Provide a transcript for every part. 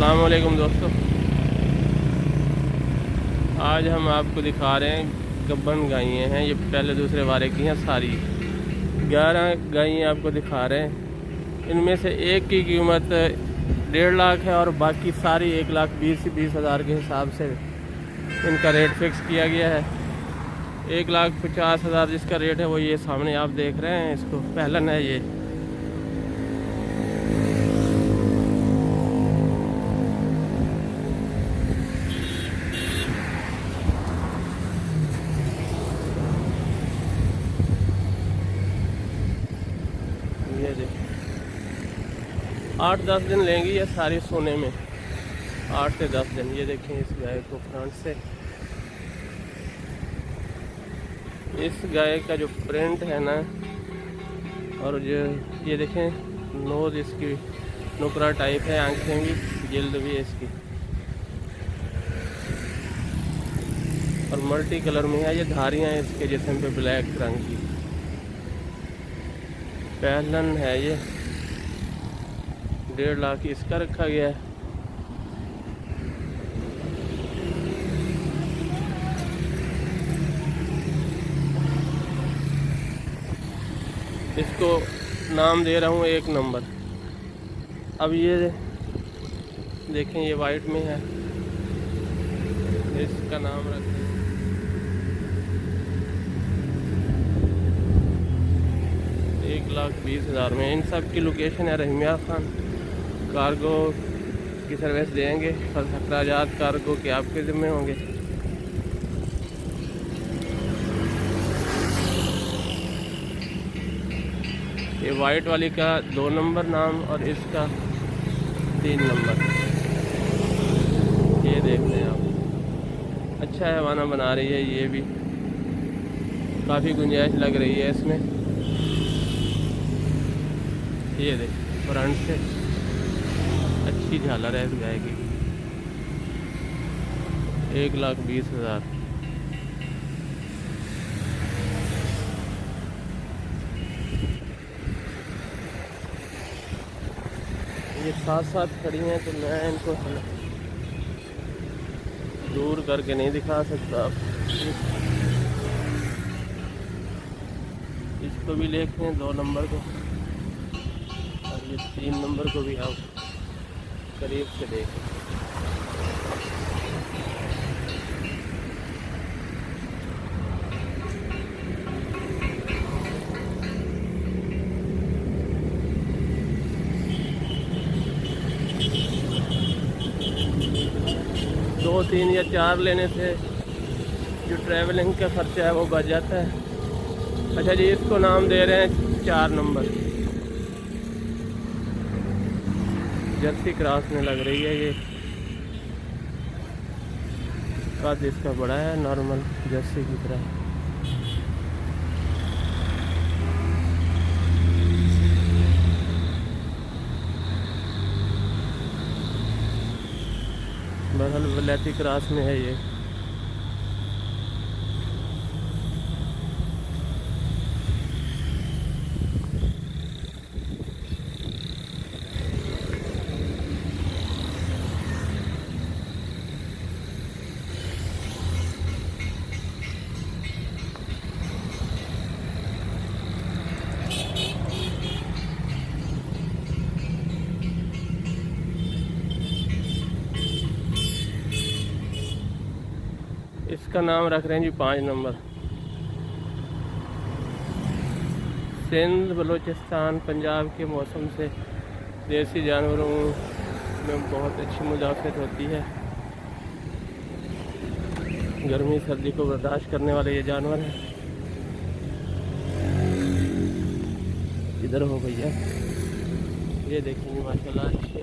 अस्सलाम वालेकुम दोस्तों, आज हम आपको दिखा रहे हैं गब्बन गायें हैं। ये पहले दूसरे वारे की हैं सारी 11 गायें आपको दिखा रहे हैं। इनमें से एक की कीमत 1.5 लाख है और बाकी सारी 1,20,000 के हिसाब से इनका रेट फिक्स किया गया है। 1,50,000 जिसका रेट है वो ये सामने आप देख रहे हैं। इसको पहलन है ये देखिए 8-10 दिन लेंगी ये सारी सोने में, 8 से 10 दिन। ये देखें इस गाय को फ्रंट से, इस गाय का जो प्रिंट है ना, और जो ये देखें नोज इसकी नुकरा टाइप है, आंखें भी, जिल्द भी है इसकी, और मल्टी कलर में है। ये धारियां हैं इसके जिस्म पे ब्लैक रंग की। पहलन है ये 1.5 लाख इसका रखा गया है। इसको नाम दे रहा हूँ 1 नंबर। अब ये देखें ये वाइट में है, इसका नाम रखें 1,20,000 में। इन सब की लोकेशन है रहीमिया खान। कार्गो की सर्विस देंगे और अखराजात कार्गो के आपके ज़िम्मे होंगे। ये वाइट वाली का 2 नंबर नाम और इसका 3 नंबर। ये देख लें आप, अच्छा हैवाना बना रही है। ये भी काफ़ी गुंजाइश लग रही है इसमें। ये देख फ्रंट से अच्छी झालर है इस गाय की। 1,20,000। ये साथ साथ खड़ी हैं तो मैं इनको दूर करके नहीं दिखा सकता। इसको भी देखें 2 नंबर को, और ये 3 नंबर को भी आप करीब से देखें। दो 3 या 4 लेने से जो ट्रैवलिंग का खर्चा है वो बच जाता है। अच्छा जी, इसको नाम दे रहे हैं 4 नंबर। जर्सी क्रॉस में लग रही है ये। कद इसका बड़ा है, नॉर्मल जर्सी की तरह। बहल वलैती क्रॉस में है ये। इसका नाम रख रहे हैं जी 5 नंबर। सिंध, बलूचिस्तान, पंजाब के मौसम से देसी जानवरों में बहुत अच्छी मुदाफ़त होती है। गर्मी सर्दी को बर्दाश्त करने वाले ये जानवर हैं। इधर हो भैया, ये देखेंगे माशाल्लाह अच्छे।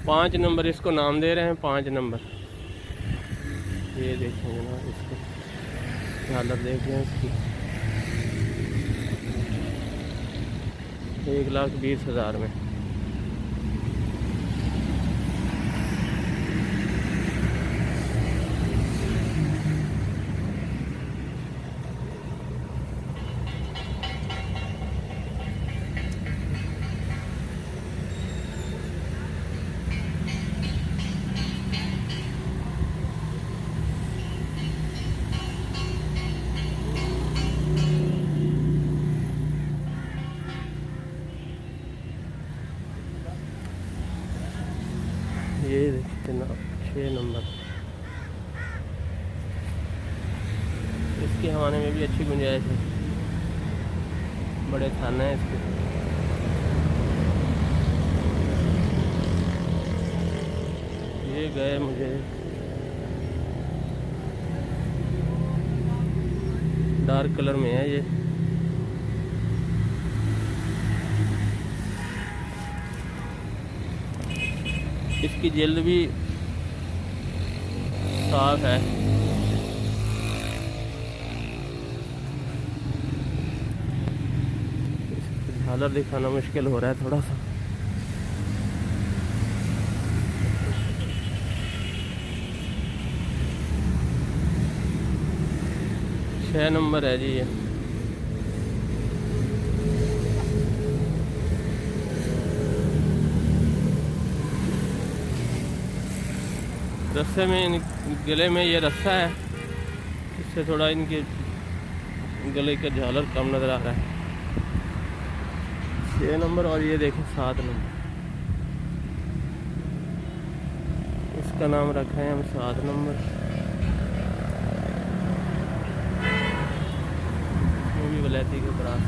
पाँच नंबर इसको नाम दे रहे हैं, 5 नंबर। ये देखेंगे ना, इसको झालर देख रहे हैं इसकी। 1,20,000 में। 6 नंबर। इसके हवाने में भी अच्छी गुंजाइश है, बड़े थाने हैं इसके। ये गए मुझे डार्क कलर में है ये। इसकी जल्द भी साफ है। झालर दिखाना मुश्किल हो रहा है थोड़ा सा। छह नंबर है जी ये। रस्से में गले में ये रस्सा है, इससे थोड़ा इनके गले का झालर कम नज़र आ रहा है। 6 नंबर और ये देखें 7 नंबर। इसका नाम रखा है हम 7 नंबर। वो भी वलैती के क्रॉस।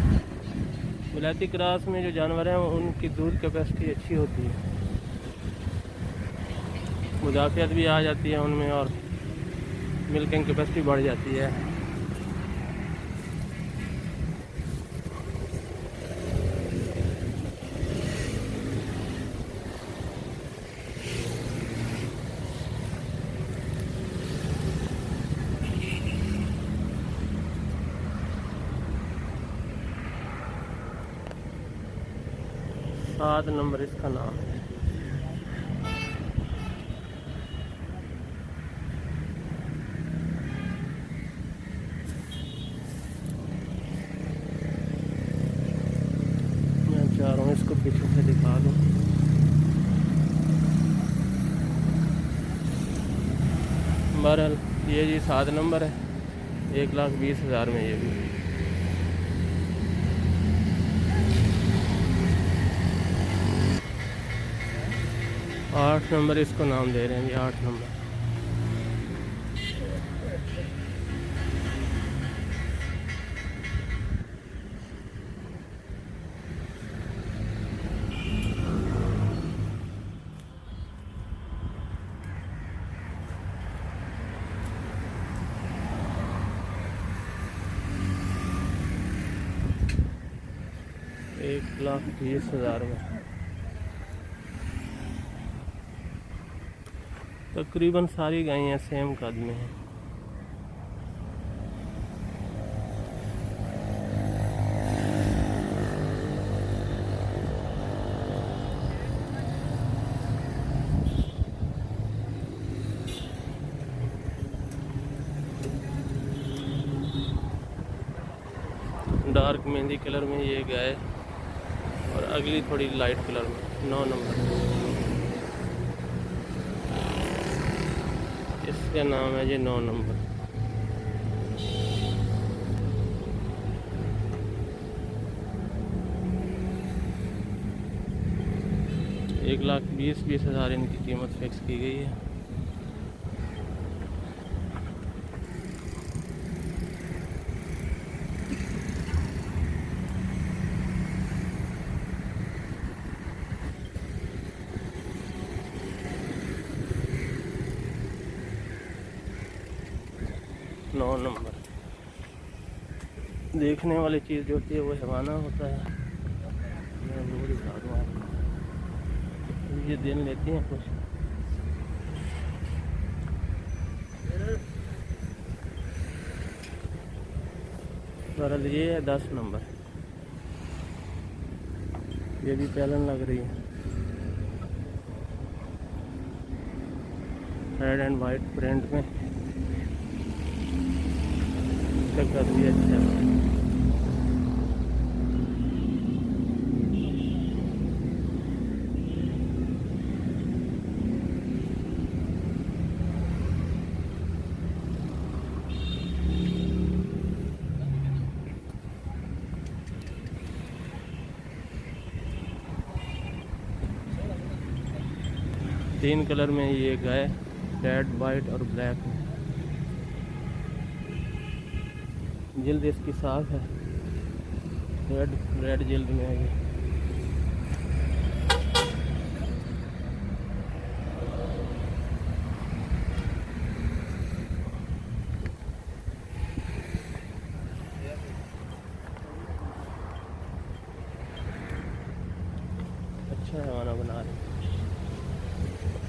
वलैती क्रॉस में जो जानवर हैं उनकी दूध कैपेसिटी अच्छी होती है, मुदाफ़ियत भी आ जाती है उनमें और मिल्किंग कैपेसिटी बढ़ जाती है। सात नंबर इसका नाम है। चाह रहा हूँ इसको पीछे से दिखा दूँ। बहरहाल ये जी 7 नंबर है, 1,20,000 में ये भी। आठ नंबर इसको नाम दे रहे हैं जी, 8 नंबर। एक 1,20,000 में तकरीबन सारी गायें सेम कद में हैं। डार्क मेहंदी कलर में ये गाय और अगली थोड़ी लाइट कलर में 9 नंबर। इसका नाम है जी 9 नंबर। एक 1,20,000 इनकी कीमत फिक्स की गई है। नौ नंबर। देखने वाली चीज़ जो होती है वो हैवाना होता है। मैं वो दिखा दूँ आपको, ये दिन लेती हैं कुछ। बहरहाल ये है 10 नंबर। ये भी पैलन लग रही है, रेड एंड वाइट प्रिंट में। कद भी अच्छा है। तीन कलर में ये गाय रेड, वाइट और ब्लैक में। जल्द इसकी साफ है, रेड रेड जल्द में है ये।